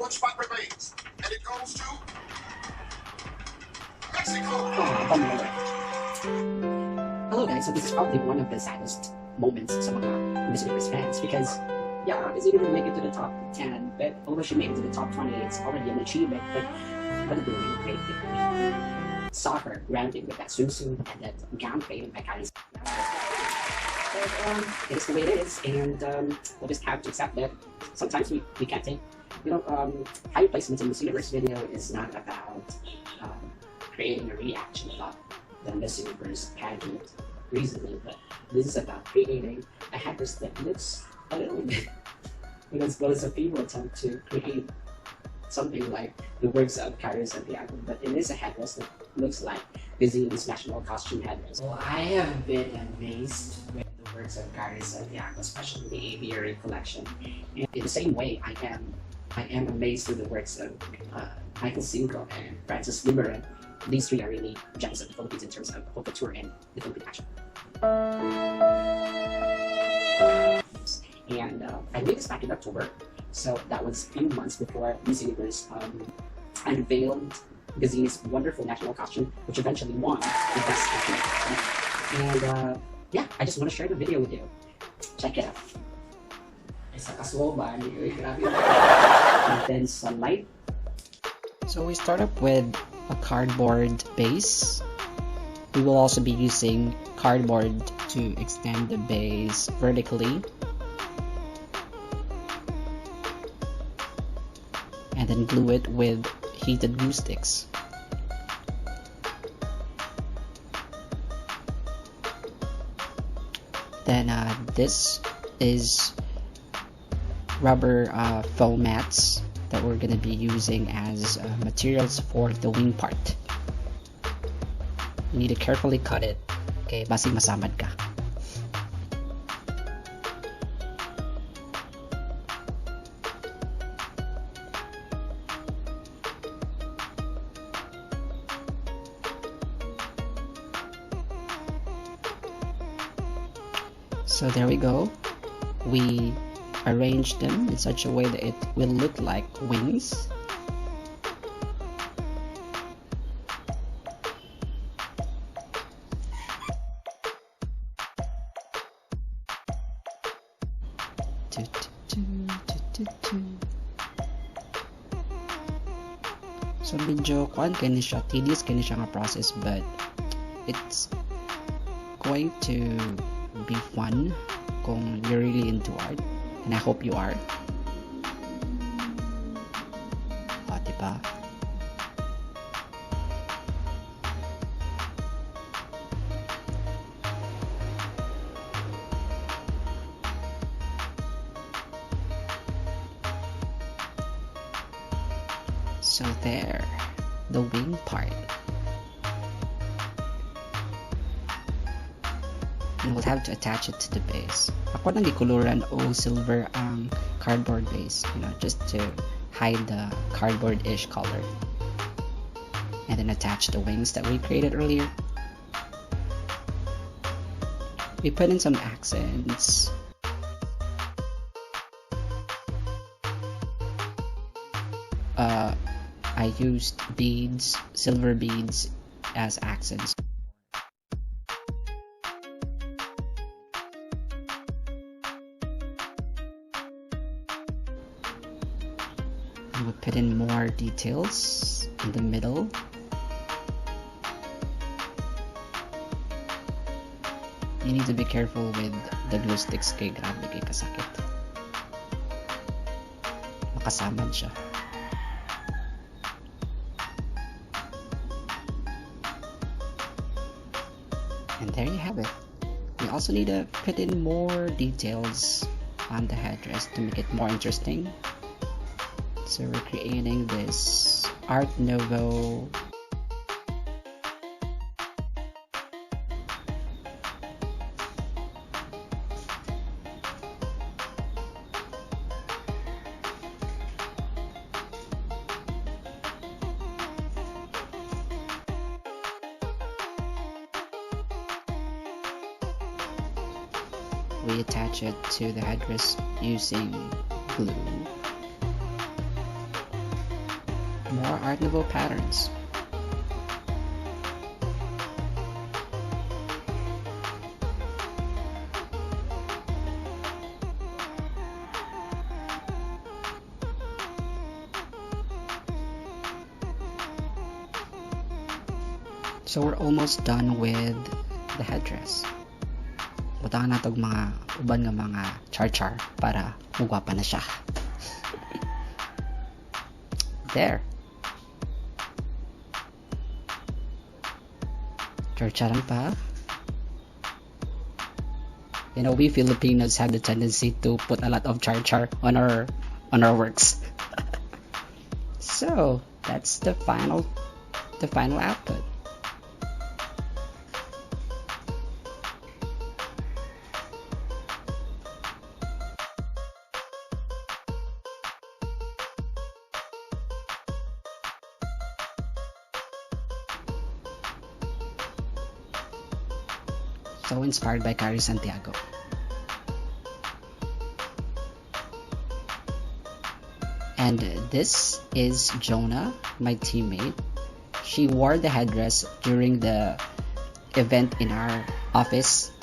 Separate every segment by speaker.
Speaker 1: one spot remains, and it goes to Mexico.
Speaker 2: Hello guys, so this is probably one of the saddest moments sa mga missuniverse fans because yeah, obviously didn't make it to the top 10, but although she made it to the top 20, it's already an achievement, but what a doing great victory. Saw her grounding with that swimsuit and that gown created by Cary Santiago. But it is the way it is, and we'll just have to accept that sometimes we can't take, high placements in the Headdress video is not about creating a reaction about the missuniverse pageant recently, but this is about creating a Headdress that looks a little bit as well as a feeble attempt to create something like the works of Cary Santiago, but it is a headdress that looks like Disney's national costume headdress. Well, I have been amazed with the works of Cary Santiago, especially the aviary collection. And in the same way, I am amazed with the works of Michael Cinco and Francis Limeran. These three are really gems of the Philippines in terms of haute couture and the Philippine fashion. And I made this back in October, so that was a few months before missuniverse unveiled Disney's wonderful national costume, which eventually won the best national costume. And yeah, I just want to share the video with you. Check it out. It's like a slow band, and then sunlight.
Speaker 3: So we start up with a cardboard base. We will also be using cardboard to extend the base vertically. And then glue it with heated glue sticks. Then this is rubber foam mats that we're going to be using as materials for the wing part. You need to carefully cut it, okay, basig masamad ka. So there we go. We arranged them in such a way that it will look like wings. So medyo kani siya, tedious kani siya nga process, but it's going to be fun kung you're really into art, and I hope you are. Diba? So there, the wing part. And we'll have to attach it to the base. Ako nang gikuluran o silver ang cardboard base, just to hide the cardboard-ish color. And then attach the wings that we created earlier. We put in some accents. I used beads, silver beads, as accents. And we put in more details in the middle. You need to be careful with the glue sticks, kay grabe kay kasakit. Makasamad siya. And there you have it. We also need to put in more details on the headdress to make it more interesting. So we're creating this Art Nouveau we attach it to the headdress using glue. more Art Nouveau patterns. So we're almost done with the headdress. Butangan na itong mga uban nga mga char-char para mugwapa na siya. There. Char-charan pa. You know, we Filipinos have the tendency to put a lot of char-char on our works. So that's the final output. So inspired by Cary Santiago. And this is Jonah, my teammate. She wore the headdress during the event in our office.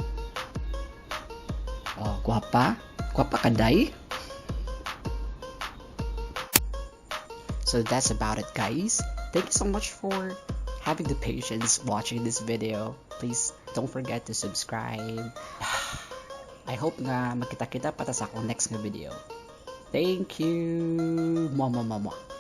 Speaker 3: Oh, guapa kaday. So that's about it, guys. Thank you so much for having the patience watching this video. Please don't forget to subscribe. I hope na makita-kita pa ta sa akong next na video. Thank you. Mwah, mwah, mwah, mwah.